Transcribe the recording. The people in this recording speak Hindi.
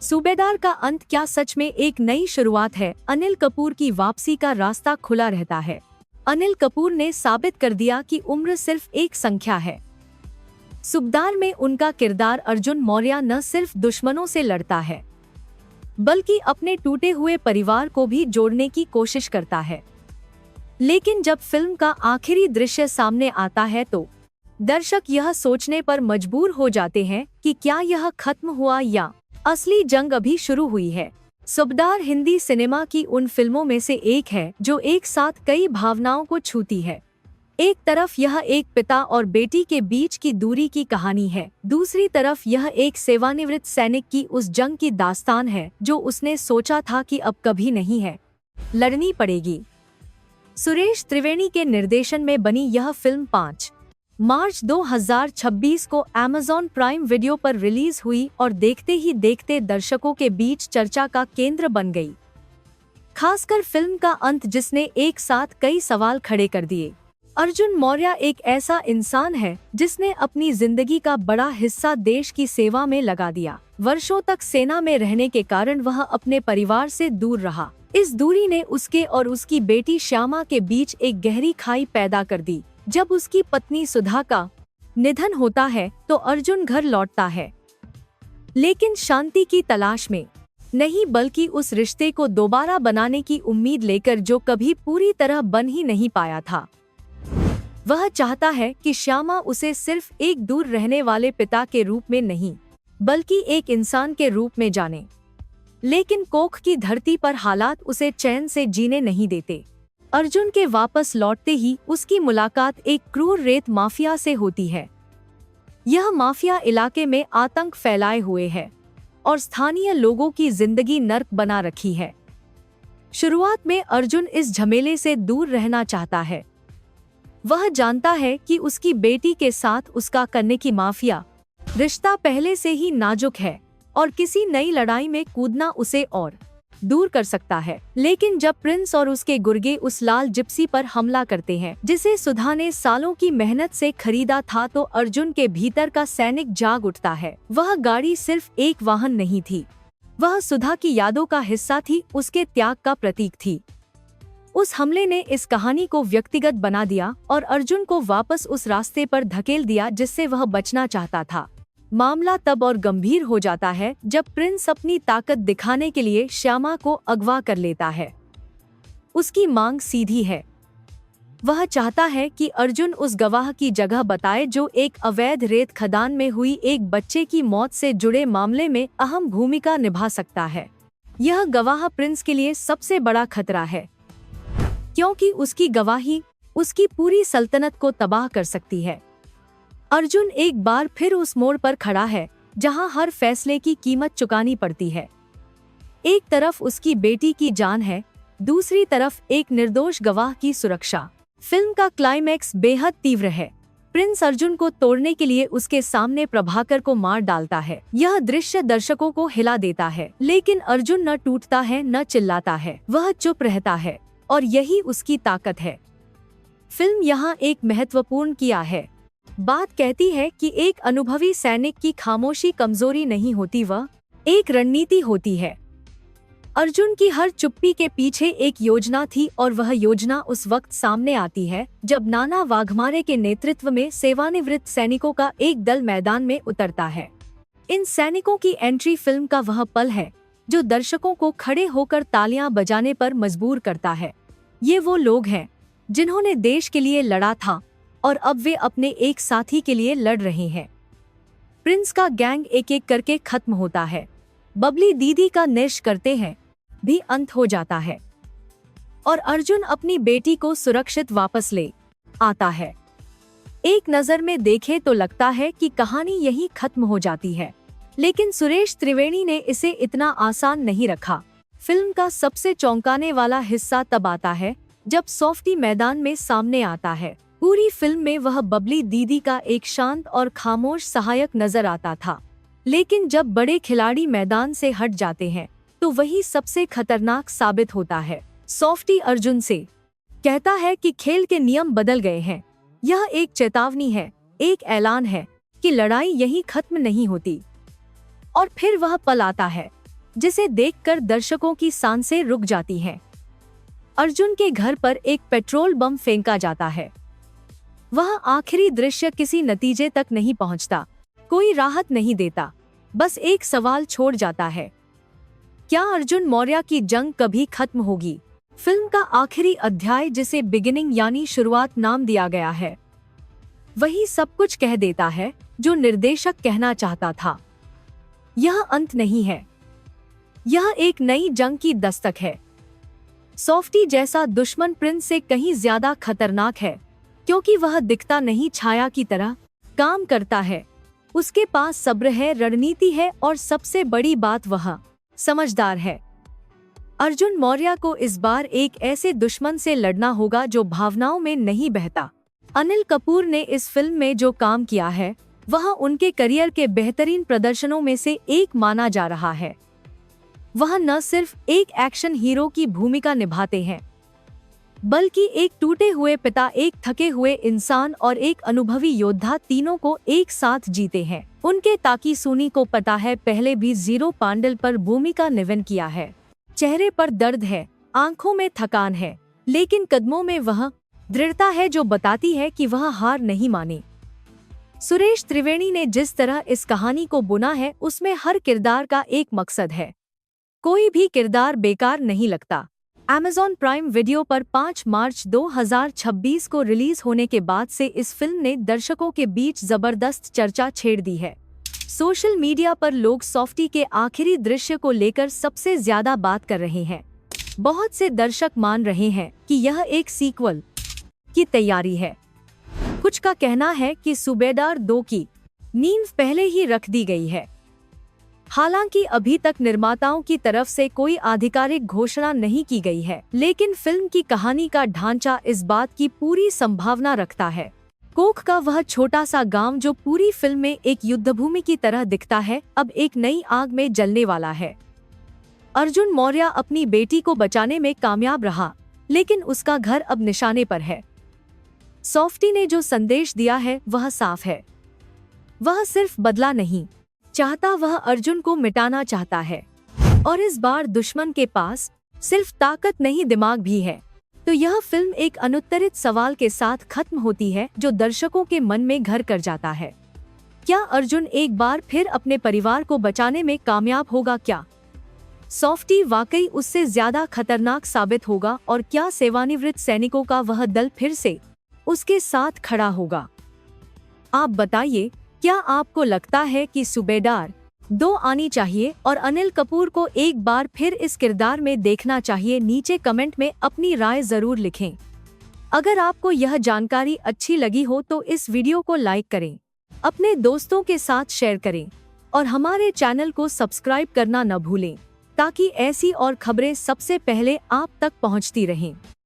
सूबेदार का अंत क्या सच में एक नई शुरुआत है? अनिल कपूर की वापसी का रास्ता खुला रहता है। अनिल कपूर ने साबित कर दिया कि उम्र सिर्फ एक संख्या है। सूबेदार में उनका किरदार अर्जुन मौर्य न सिर्फ दुश्मनों से लड़ता है, बल्कि अपने टूटे हुए परिवार को भी जोड़ने की कोशिश करता है। लेकिन जब फिल्म का आखिरी दृश्य सामने आता है तो दर्शक यह सोचने पर मजबूर हो जाते हैं कि क्या यह खत्म हुआ या असली जंग अभी शुरू हुई है। सूबेदार हिंदी सिनेमा की उन फिल्मों में से एक है जो एक साथ कई भावनाओं को छूती है। एक तरफ यह एक पिता और बेटी के बीच की दूरी की कहानी है, दूसरी तरफ यह एक सेवानिवृत्त सैनिक की उस जंग की दास्तान है जो उसने सोचा था कि अब कभी नहीं है, लड़नी पड़ेगी। सुरेश त्रिवेणी के निर्देशन में बनी यह फिल्म 5 मार्च 2026 को Amazon प्राइम वीडियो पर रिलीज हुई और देखते ही देखते दर्शकों के बीच चर्चा का केंद्र बन गई। खासकर फिल्म का अंत, जिसने एक साथ कई सवाल खड़े कर दिए। अर्जुन मौर्य एक ऐसा इंसान है जिसने अपनी जिंदगी का बड़ा हिस्सा देश की सेवा में लगा दिया। वर्षों तक सेना में रहने के कारण वह अपने परिवार से दूर रहा। इस दूरी ने उसके और उसकी बेटी श्यामा के बीच एक गहरी खाई पैदा कर दी। जब उसकी पत्नी सुधा का निधन होता है तो अर्जुन घर लौटता है, लेकिन शांति की तलाश में नहीं, बल्कि उस रिश्ते को दोबारा बनाने की उम्मीद लेकर जो कभी पूरी तरह बन ही नहीं पाया था। वह चाहता है कि श्यामा उसे सिर्फ एक दूर रहने वाले पिता के रूप में नहीं, बल्कि एक इंसान के रूप में जाने। लेकिन कोख की धरती पर हालात उसे चैन से जीने नहीं देते। अर्जुन के वापस लौटते ही उसकी मुलाकात एक क्रूर रेत माफिया से होती है। यह माफिया इलाके में आतंक फैलाए हुए है और स्थानीय लोगों की जिंदगी नर्क बना रखी है। शुरुआत में अर्जुन इस झमेले से दूर रहना चाहता है। वह जानता है कि उसकी बेटी के साथ उसका करने की माफिया रिश्ता पहले से ही नाजुक है और किसी नई लड़ाई में कूदना उसे और दूर कर सकता है। लेकिन जब प्रिंस और उसके गुर्गे उस लाल जिप्सी पर हमला करते हैं जिसे सुधा ने सालों की मेहनत से खरीदा था, तो अर्जुन के भीतर का सैनिक जाग उठता है। वह गाड़ी सिर्फ एक वाहन नहीं थी, वह सुधा की यादों का हिस्सा थी, उसके त्याग का प्रतीक थी। उस हमले ने इस कहानी को व्यक्तिगत बना दिया और अर्जुन को वापस उस रास्ते पर धकेल दिया जिससे वह बचना चाहता था। मामला तब और गंभीर हो जाता है जब प्रिंस अपनी ताकत दिखाने के लिए श्यामा को अगवा कर लेता है। उसकी मांग सीधी है, वह चाहता है कि अर्जुन उस गवाह की जगह बताए जो एक अवैध रेत खदान में हुई एक बच्चे की मौत से जुड़े मामले में अहम भूमिका निभा सकता है। यह गवाह प्रिंस के लिए सबसे बड़ा खतरा है, क्योंकि उसकी गवाही उसकी पूरी सल्तनत को तबाह कर सकती है। अर्जुन एक बार फिर उस मोड़ पर खड़ा है जहां हर फैसले की कीमत चुकानी पड़ती है। एक तरफ उसकी बेटी की जान है, दूसरी तरफ एक निर्दोष गवाह की सुरक्षा। फिल्म का क्लाइमैक्स बेहद तीव्र है। प्रिंस अर्जुन को तोड़ने के लिए उसके सामने प्रभाकर को मार डालता है। यह दृश्य दर्शकों को हिला देता है, लेकिन अर्जुन न टूटता है न चिल्लाता है, वह चुप रहता है और यही उसकी ताकत है। फिल्म यहाँ एक महत्वपूर्ण किया है बात कहती है कि एक अनुभवी सैनिक की खामोशी कमजोरी नहीं होती, वह एक रणनीति होती है। अर्जुन की हर चुप्पी के पीछे एक योजना थी और वह योजना उस वक्त सामने आती है जब नाना वाघमारे के नेतृत्व में सेवानिवृत्त सैनिकों का एक दल मैदान में उतरता है। इन सैनिकों की एंट्री फिल्म का वह पल है जो दर्शकों को खड़े होकर तालियां बजाने पर मजबूर करता है। ये वो लोग हैं जिन्होंने देश के लिए लड़ा था और अब वे अपने एक साथी के लिए लड़ रहे हैं। प्रिंस का गैंग एक एक करके खत्म होता है। बबली दीदी का निश करते हैं भी अंत हो जाता है और अर्जुन अपनी बेटी को सुरक्षित वापस ले आता है। एक नजर में देखे तो लगता है कि कहानी यहीं खत्म हो जाती है, लेकिन सुरेश त्रिवेणी ने इसे इतना आसान नहीं रखा। फिल्म का सबसे चौंकाने वाला हिस्सा तब आता है जब सॉफ्टी मैदान में सामने आता है। पूरी फिल्म में वह बबली दीदी का एक शांत और खामोश सहायक नजर आता था, लेकिन जब बड़े खिलाड़ी मैदान से हट जाते हैं तो वही सबसे खतरनाक साबित होता है। सॉफ्टी अर्जुन से कहता है कि खेल के नियम बदल गए हैं। यह एक चेतावनी है, एक ऐलान है कि लड़ाई यहीं खत्म नहीं होती। और फिर वह पल आता है जिसे देखकर दर्शकों की सांसें रुक जाती हैं। अर्जुन के घर पर एक पेट्रोल बम फेंका जाता है। वह आखिरी दृश्य किसी नतीजे तक नहीं पहुंचता, कोई राहत नहीं देता, बस एक सवाल छोड़ जाता है, क्या अर्जुन मौर्य की जंग कभी खत्म होगी? फिल्म का आखिरी अध्याय, जिसे बिगिनिंग यानी शुरुआत नाम दिया गया है, वही सब कुछ कह देता है जो निर्देशक कहना चाहता था। यह अंत नहीं है, यह एक नई जंग की दस्तक है। सॉफ्टी जैसा दुश्मन प्रिंस से कहीं ज्यादा खतरनाक है, क्योंकि वह दिखता नहीं, छाया की तरह काम करता है। उसके पास सब्र है, रणनीति है और सबसे बड़ी बात, वह समझदार है। अर्जुन मौर्य को इस बार एक ऐसे दुश्मन से लड़ना होगा जो भावनाओं में नहीं बहता। अनिल कपूर ने इस फिल्म में जो काम किया है वह उनके करियर के बेहतरीन प्रदर्शनों में से एक माना जा रहा है। वह न सिर्फ एक एक्शन हीरो की भूमिका निभाते हैं, बल्कि एक टूटे हुए पिता, एक थके हुए इंसान और एक अनुभवी योद्धा, तीनों को एक साथ जीते हैं। उनके ताकि सुनी को पता है पहले भी जीरो पांडल पर भूमिका निवेदन किया है। चेहरे पर दर्द है, आंखों में थकान है, लेकिन कदमों में वह दृढ़ता है जो बताती है कि वह हार नहीं माने। सुरेश त्रिवेणी ने जिस तरह इस कहानी को बुना है उसमें हर किरदार का एक मकसद है, कोई भी किरदार बेकार नहीं लगता। Amazon प्राइम वीडियो पर 5 मार्च 2026 को रिलीज होने के बाद से इस फिल्म ने दर्शकों के बीच जबरदस्त चर्चा छेड़ दी है। सोशल मीडिया पर लोग सॉफ्टी के आखिरी दृश्य को लेकर सबसे ज्यादा बात कर रहे हैं। बहुत से दर्शक मान रहे हैं कि यह एक सीक्वल की तैयारी है। कुछ का कहना है कि सूबेदार 2 की नींव पहले ही रख दी गई है। हालांकि अभी तक निर्माताओं की तरफ से कोई आधिकारिक घोषणा नहीं की गई है, लेकिन फिल्म की कहानी का ढांचा इस बात की पूरी संभावना रखता है। कोख का वह छोटा सा गांव जो पूरी फिल्म में एक युद्धभूमि की तरह दिखता है, अब एक नई आग में जलने वाला है। अर्जुन मौर्य अपनी बेटी को बचाने में कामयाब रहा, लेकिन उसका घर अब निशाने पर है। सॉफ्टी ने जो संदेश दिया है वह साफ है, वह सिर्फ बदला नहीं चाहता, वह अर्जुन को मिटाना चाहता है। और इस बार दुश्मन के पास सिर्फ ताकत नहीं, दिमाग भी है। तो यह फिल्म एक अनुत्तरित सवाल के साथ खत्म होती है जो दर्शकों के मन में घर कर जाता है। क्या अर्जुन एक बार फिर अपने परिवार को बचाने में कामयाब होगा? क्या सॉफ्टी वाकई उससे ज्यादा खतरनाक साबित होगा? और क्या सेवानिवृत्त सैनिकों का वह दल फिर से उसके साथ खड़ा होगा? आप बताइए, क्या आपको लगता है कि सूबेदार 2 आनी चाहिए और अनिल कपूर को एक बार फिर इस किरदार में देखना चाहिए? नीचे कमेंट में अपनी राय जरूर लिखें। अगर आपको यह जानकारी अच्छी लगी हो तो इस वीडियो को लाइक करें, अपने दोस्तों के साथ शेयर करें और हमारे चैनल को सब्सक्राइब करना न भूलें, ताकि ऐसी और खबरें सबसे पहले आप तक पहुंचती रहें।